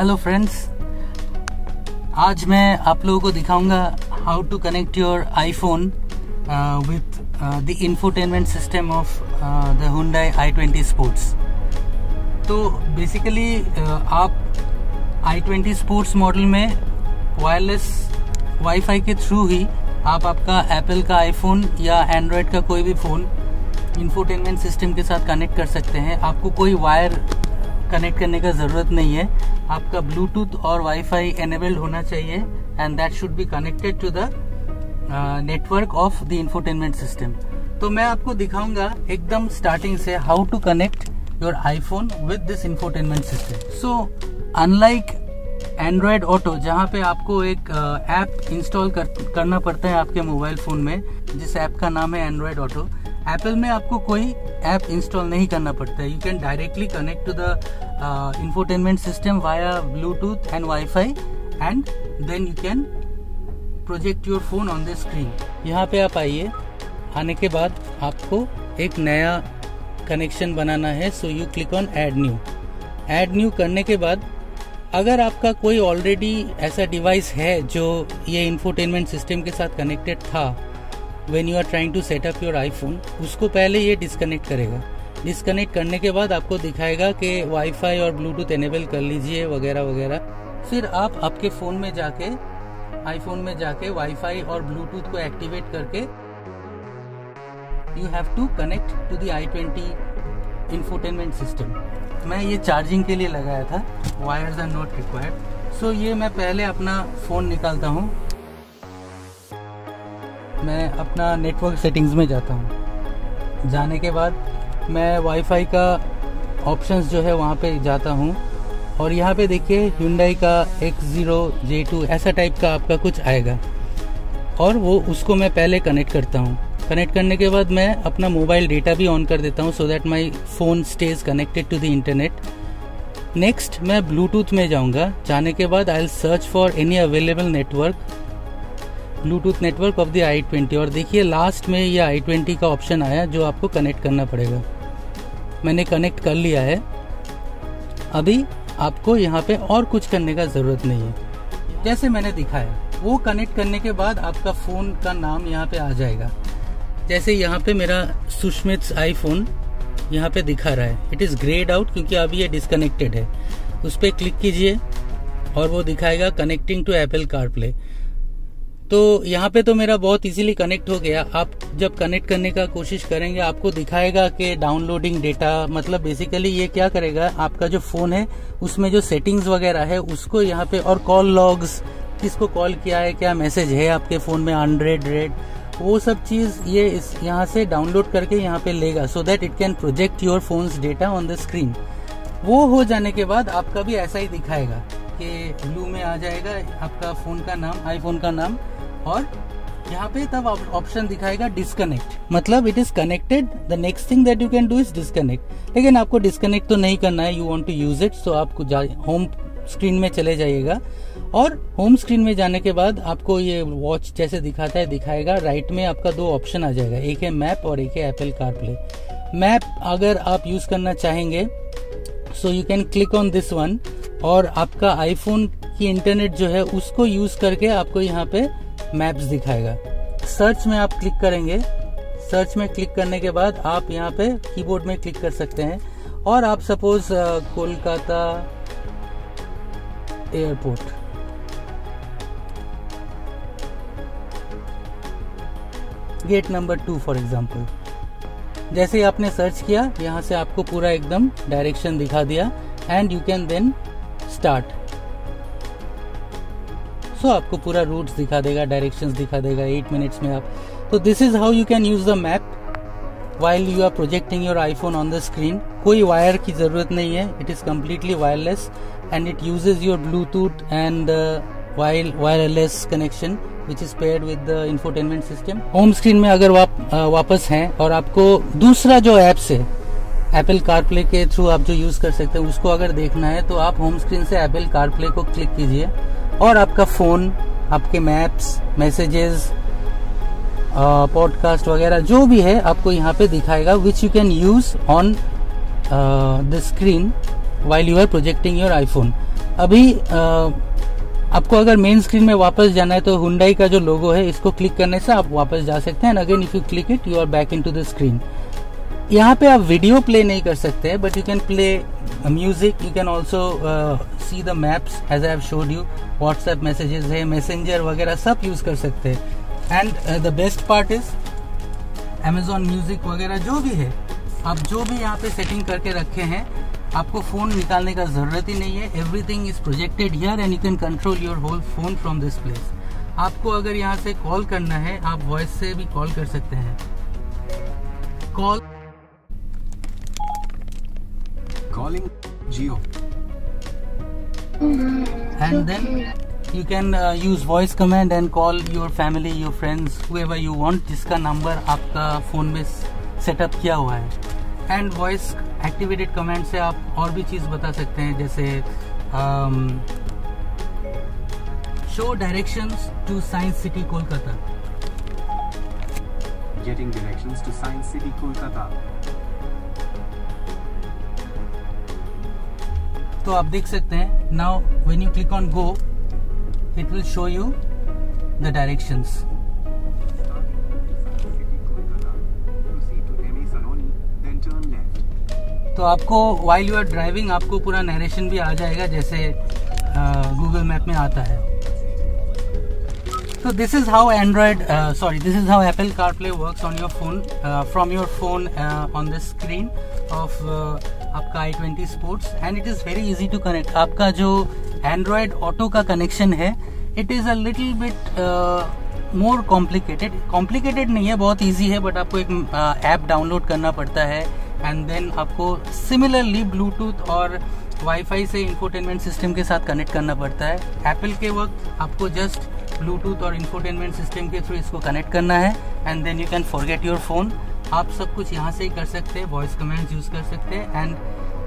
Hello friends, आज मैं आप लोगों को दिखाऊंगा how to connect your iPhone with the infotainment system of the Hyundai i20 sports. तो बेसिकली आप i20 स्पोर्ट्स मॉडल में वायरलेस वाईफाई के थ्रू ही आप आपका एप्पल का आईफोन या एंड्रॉयड का कोई भी फ़ोन इंफोटेनमेंट सिस्टम के साथ कनेक्ट कर सकते हैं। आपको कोई वायर कनेक्ट करने का ज़रूरत नहीं है। आपका ब्लूटूथ और वाईफाई एनेबल्ड होना चाहिए and that should be connected to the network of the infotainment system. तो मैं आपको दिखाऊंगा एकदम स्टार्टिंग से how to connect your iPhone with this infotainment system. So unlike Android Auto, जहाँ पे आपको एक ऐप इंस्टॉल करना पड़ता है आपके मोबाइल फ़ोन में, जिस ऐप का नाम है एंड्रॉयड ऑटो, एप्पल में आपको कोई ऐप इंस्टॉल नहीं करना पड़ता है। You can directly connect to the infotainment system via Bluetooth and wifi and then you can project your phone on the screen. यहाँ पे आप आइए, आने के बाद आपको एक नया कनेक्शन बनाना है। So you click on add new. Add new करने के बाद अगर आपका कोई ऑलरेडी ऐसा डिवाइस है जो ये इंफोटेनमेंट सिस्टम के साथ कनेक्टेड था when you are trying to set up your iPhone, उसको पहले ये डिस्कनेक्ट करेगा। डिस्कनेक्ट करने के बाद आपको दिखाएगा कि वाईफाई और ब्लूटूथ एनेबल कर लीजिए वगैरह वगैरह। फिर आप आपके फ़ोन में जाके, आईफोन में जाके वाईफाई और ब्लूटूथ को एक्टिवेट करके you have to connect to the i20 infotainment system. मैं ये चार्जिंग के लिए लगाया था, wires are not required. So ये मैं पहले अपना फ़ोन निकालता हूँ, मैं अपना नेटवर्क सेटिंग्स में जाता हूँ। जाने के बाद मैं वाईफाई का ऑप्शंस जो है वहाँ पे जाता हूँ और यहाँ पे देखिए Hyundai का X0J2 ऐसा टाइप का आपका कुछ आएगा और वो उसको मैं पहले कनेक्ट करता हूँ। कनेक्ट करने के बाद मैं अपना मोबाइल डेटा भी ऑन कर देता हूँ so that my phone stays connected to the internet. Next मैं ब्लूटूथ में जाऊँगा। जाने के बाद I will search for any available network, Bluetooth network of the i20 और देखिए लास्ट में ये i20 का ऑप्शन आया जो आपको कनेक्ट करना पड़ेगा। मैंने कनेक्ट कर लिया है। अभी आपको यहाँ पे और कुछ करने का ज़रूरत नहीं है। जैसे मैंने दिखाया वो कनेक्ट करने के बाद आपका फ़ोन का नाम यहाँ पे आ जाएगा। जैसे यहाँ पे मेरा सुष्मित आईफोन यहाँ पे दिखा रहा है, इट इज़ ग्रेड आउट क्योंकि अभी ये डिस्कनेक्टेड है। उस पर क्लिक कीजिए और वो दिखाएगा कनेक्टिंग टू एप्पल कारप्ले। तो यहाँ पे तो मेरा बहुत इजीली कनेक्ट हो गया। आप जब कनेक्ट करने का कोशिश करेंगे आपको दिखाएगा कि डाउनलोडिंग डेटा, मतलब बेसिकली ये क्या करेगा, आपका जो फ़ोन है उसमें जो सेटिंग्स वगैरह है उसको यहाँ पे, और कॉल लॉग्स, किसको कॉल किया है, क्या मैसेज है आपके फ़ोन में, अनरेड रेड, वो सब चीज़ ये इस यहाँ से डाउनलोड करके यहाँ पे लेगा so that it can project your phones data on the screen. वो हो जाने के बाद आपका भी ऐसा ही दिखाएगा कि ब्लू में आ जाएगा आपका फ़ोन का नाम, आईफोन का नाम, और यहाँ पे तब ऑप्शन दिखाएगा डिस्कनेक्ट, मतलब it is connected, the next thing that you can do is disconnect. लेकिन आपको डिस्कनेक्ट तो नहीं करना है, you want to use it, so आपको होम स्क्रीन में चले जाइएगा और होम स्क्रीन में जाने के बाद आपको ये वॉच जैसे दिखाता है दिखाएगा। राइट में आपका दो ऑप्शन आ जाएगा, एक है मैप और एक है एप्पल कारप्ले। मैप अगर आप यूज करना चाहेंगे so you can click on this one और आपका आईफोन की इंटरनेट जो है उसको यूज करके आपको यहाँ पे मैप्स दिखाएगा। सर्च में आप क्लिक करेंगे, सर्च में क्लिक करने के बाद आप यहाँ पे कीबोर्ड में क्लिक कर सकते हैं और आप suppose Kolkata airport, gate number 2 for example, जैसे ही आपने सर्च किया यहाँ से आपको पूरा एकदम डायरेक्शन दिखा दिया and you can then start. So आपको पूरा रूट्स दिखा देगा, डायरेक्शंस दिखा देगा 8 मिनट्स में आप। तो this is how you can use the map while you are projecting your iPhone on the screen। कोई वायर की ज़रूरत नहीं है, it is completely wireless and it uses your Bluetooth and wireless connection which is paired with the infotainment system। Home screen में अगर वापस हैं और आपको दूसरा जो ऐप्स है एप्पल कारप्ले के थ्रू आप जो यूज़ कर सकते हैं उसको अगर देखना है तो आप होम स्क्रीन से एप्पल कारप्ले को क्लिक कीजिए और आपका फ़ोन, आपके मैप्स, मैसेजेस, पॉडकास्ट वगैरह जो भी है आपको यहाँ पे दिखाएगा, which you can use on the screen while you are projecting your iPhone। अभी आपको अगर मेन स्क्रीन में वापस जाना है तो Hyundai का जो लोगो है इसको क्लिक करने से आप वापस जा सकते हैं। Again if you click it you are back into the screen. यहाँ पे आप वीडियो प्ले नहीं कर सकते but you can play music, you can also see the maps as I have showed you. WhatsApp messages है, messenger वगैरह सब use कर सकते हैं। And the best part is Amazon music वगैरह जो भी है, आप जो भी यहाँ पे सेटिंग करके रखे हैं, आपको फोन निकालने का जरूरत ही नहीं है। Everything is projected here and you can control your whole phone from this place. आपको अगर यहाँ से कॉल करना है, आप वॉइस से भी कॉल कर सकते हैं। Call Calling Jio. And then you can use voice command and call your family, your friends, whoever you want, जिसका नंबर आपका फोन में सेटअप किया हुआ है। एंड वॉइस एक्टिवेटेड कमांड से आप और भी चीज बता सकते हैं, जैसे show directions to Science City Kolkata. Getting directions to Science City, Kolkata. तो आप देख सकते हैं now when you click on go it will show you the directions. तो आपको व्हाइल यू आर ड्राइविंग आपको पूरा नरेशन भी आ जाएगा जैसे गूगल मैप में आता है। So this is how this is how Apple CarPlay works on your phone, from your phone on the screen of आपका i20 Sports, and it is very easy to connect. आपका जो Android Auto का connection है, it is a little bit more complicated. Complicated नहीं है, बहुत easy है, but आपको एक ऐप डाउनलोड करना पड़ता है एंड देन आपको सिमिलरली ब्लूटूथ और वाईफाई से इंफोटेनमेंट सिस्टम के साथ कनेक्ट करना पड़ता है। एप्पल के वक्त आपको जस्ट ब्लूटूथ और इंफोटेनमेंट सिस्टम के थ्रू इसको कनेक्ट करना है and then you can forget your phone. आप सब कुछ यहाँ से ही कर सकते हैं, वॉइस कमांड्स यूज कर सकते हैं and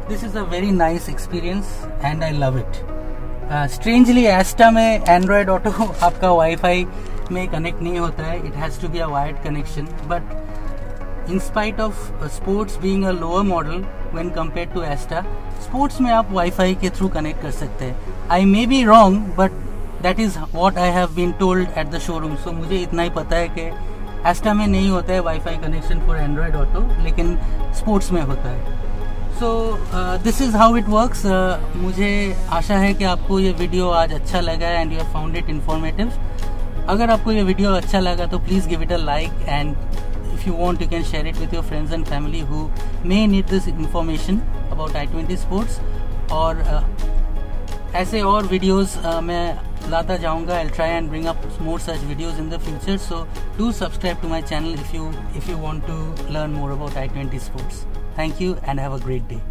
this is a very nice experience and I love it. Strangely एस्टा में एंड्रॉयड ऑटो आपका वाईफाई में कनेक्ट नहीं होता है, it has to be a wired connection, but in spite of sports being a lower model when compared to Asta, sports में आप wifi के थ्रू कनेक्ट कर सकते हैं। I may be wrong but that is what I have been told at the showroom. So मुझे इतना ही पता है कि Asta में नहीं होता है wifi connection for Android auto, लेकिन स्पोर्ट्स में होता है। So this is how it works. मुझे आशा है कि आपको ये वीडियो आज अच्छा लगा and you have found it informative. अगर आपको ये वीडियो अच्छा लगा तो please give it a like and if you want you can share it with your friends and family who may need this information about i20 Sports। और ऐसे और videos मैं लाता जाऊंगा। I'll try and bring up more such videos in the future, so do subscribe to my channel if you want to learn more about i20 Sports. Thank you and have a great day.